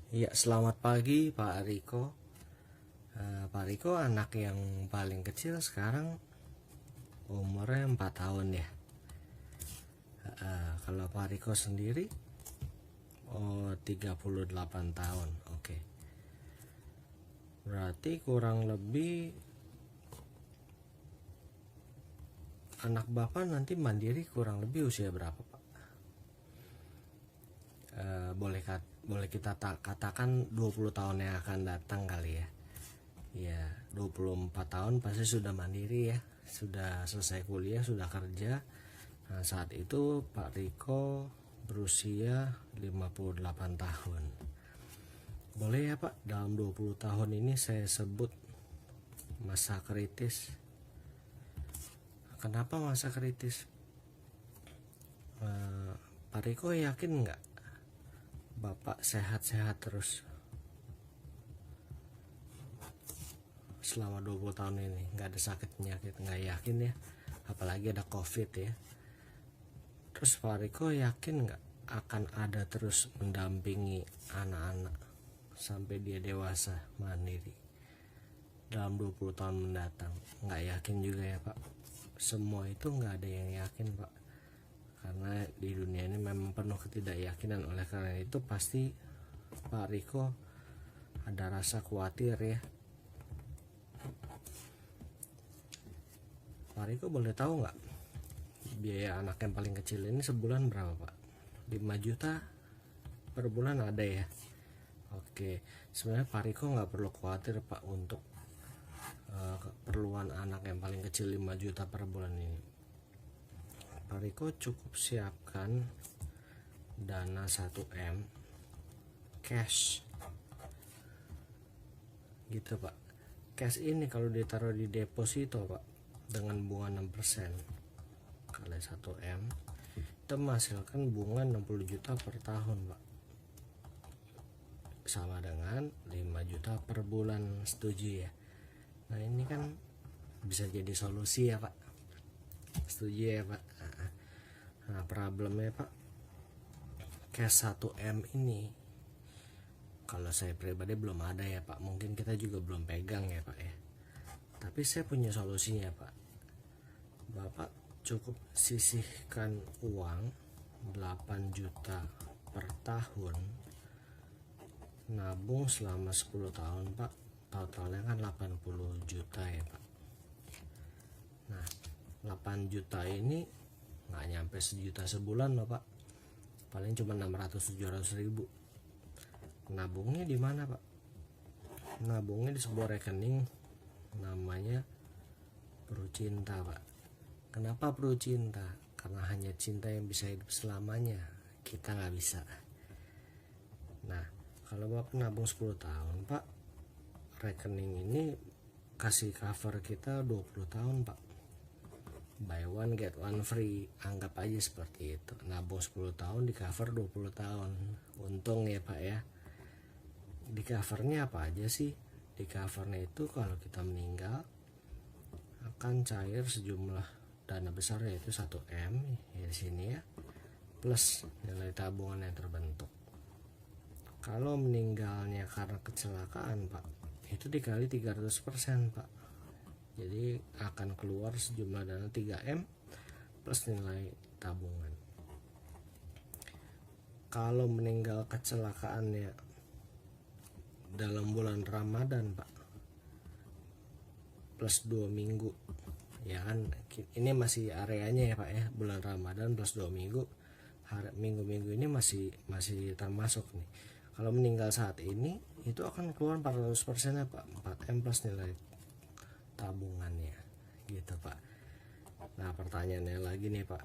Iya, selamat pagi Pak Riko. Pak Riko anak yang paling kecil sekarang umurnya 4 tahun ya. Kalau Pak Riko sendiri 38 tahun. Oke. Berarti kurang lebih anak Bapak nanti mandiri kurang lebih usia berapa Pak? Boleh kita katakan 20 tahun yang akan datang kali ya. Ya, 24 tahun pasti sudah mandiri ya. Sudah selesai kuliah, sudah kerja. Nah, saat itu Pak Riko berusia 58 tahun. Boleh ya Pak, dalam 20 tahun ini saya sebut masa kritis. Kenapa masa kritis? Pak Riko yakin nggak Bapak sehat-sehat terus selama 20 tahun ini, nggak ada sakit penyakit? Nggak yakin ya, apalagi ada COVID ya. Terus Pak Riko yakin nggak akan ada terus mendampingi anak-anak sampai dia dewasa mandiri dalam 20 tahun mendatang? Nggak yakin juga ya Pak. Semua itu nggak ada yang yakin Pak, karena di dunia ini memang penuh ketidakyakinan. Oleh karena itu pasti Pak Riko ada rasa khawatir ya. Pak Riko boleh tahu nggak biaya anak yang paling kecil ini sebulan berapa Pak? 5 juta per bulan ada ya? Oke, sebenarnya Pak Riko nggak perlu khawatir Pak untuk keperluan anak yang paling kecil 5 juta per bulan ini. Pak Riko cukup siapkan dana 1M cash gitu Pak. Cash ini kalau ditaruh di deposito Pak dengan bunga 6% kali 1M itu menghasilkan bunga 60 juta per tahun Pak, sama dengan 5 juta per bulan. Setuju ya? Nah ini kan bisa jadi solusi ya Pak. Setuju ya Pak? Nah problemnya Pak, cash 1M ini kalau saya pribadi belum ada ya Pak. Mungkin kita juga belum pegang ya Pak ya. Tapi saya punya solusinya Pak. Bapak cukup sisihkan uang 8 juta per tahun, nabung selama 10 tahun Pak. Totalnya kan 80 juta ya Pak. Nah 8 juta ini nggak nyampe sejuta sebulan loh Pak, paling cuma 600-700 ribu. Nabungnya di mana Pak? Nabungnya di sebuah rekening namanya Prucinta Pak. Kenapa Prucinta? Karena hanya cinta yang bisa hidup selamanya, kita nggak bisa. Nah kalau Bapak nabung 10 tahun Pak, rekening ini kasih cover kita 20 tahun Pak. Buy one get one free, anggap aja seperti itu. Nabung 10 tahun di cover 20 tahun. Untung ya Pak ya. Di covernya apa aja sih? Di covernya itu kalau kita meninggal akan cair sejumlah dana besar, yaitu 1M ya di sini ya, plus nilai tabungan yang terbentuk. Kalau meninggalnya karena kecelakaan Pak, itu dikali 300% Pak. Jadi akan keluar sejumlah dana 3M plus nilai tabungan. Kalau meninggal kecelakaannya dalam bulan Ramadan Pak, plus 2 minggu ya kan, ini masih areanya ya Pak ya, bulan Ramadan plus 2 minggu, minggu-minggu ini masih termasuk nih. Kalau meninggal saat ini itu akan keluar 400% ya Pak, 4M plus nilai tabungannya gitu Pak. Nah pertanyaannya lagi nih Pak,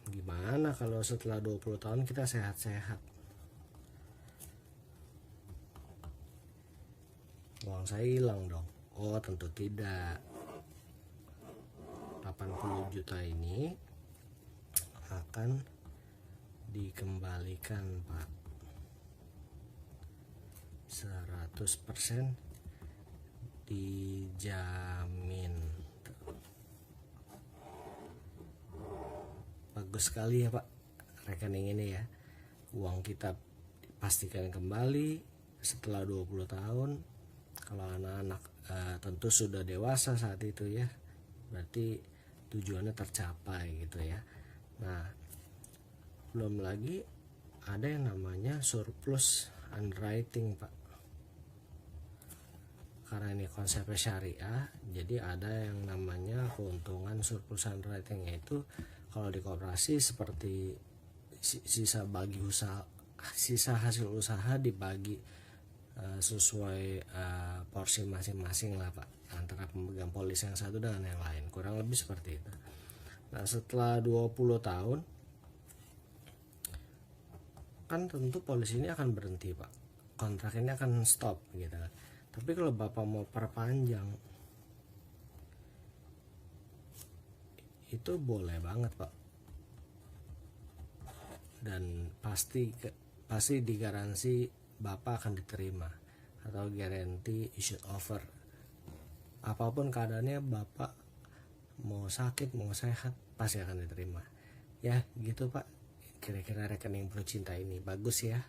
gimana kalau setelah 20 tahun kita sehat-sehat? Uang saya hilang dong? Oh tentu tidak. 80 juta ini akan dikembalikan Pak, 100% dijamin. Bagus sekali ya Pak rekening ini ya. Uang kita pastikan kembali, setelah 20 tahun, kalau anak-anak tentu sudah dewasa saat itu ya, berarti tujuannya tercapai gitu ya. Nah, belum lagi ada yang namanya surplus underwriting Pak. Karena ini konsepnya syariah, jadi ada yang namanya keuntungan surplus underwriting, yaitu kalau di koperasi seperti sisa bagi usaha, sisa hasil usaha dibagi sesuai porsi masing-masing lah Pak, antara pemegang polis yang satu dengan yang lain, kurang lebih seperti itu. Nah, setelah 20 tahun kan tentu polis ini akan berhenti Pak, kontrak ini akan stop gitu kan. Tapi kalau Bapak mau perpanjang, itu boleh banget Pak, dan pasti digaransi Bapak akan diterima, atau guarantee issued offer. Apapun keadaannya, Bapak mau sakit mau sehat pasti akan diterima ya gitu Pak. Kira-kira rekening Pro Cinta ini bagus ya.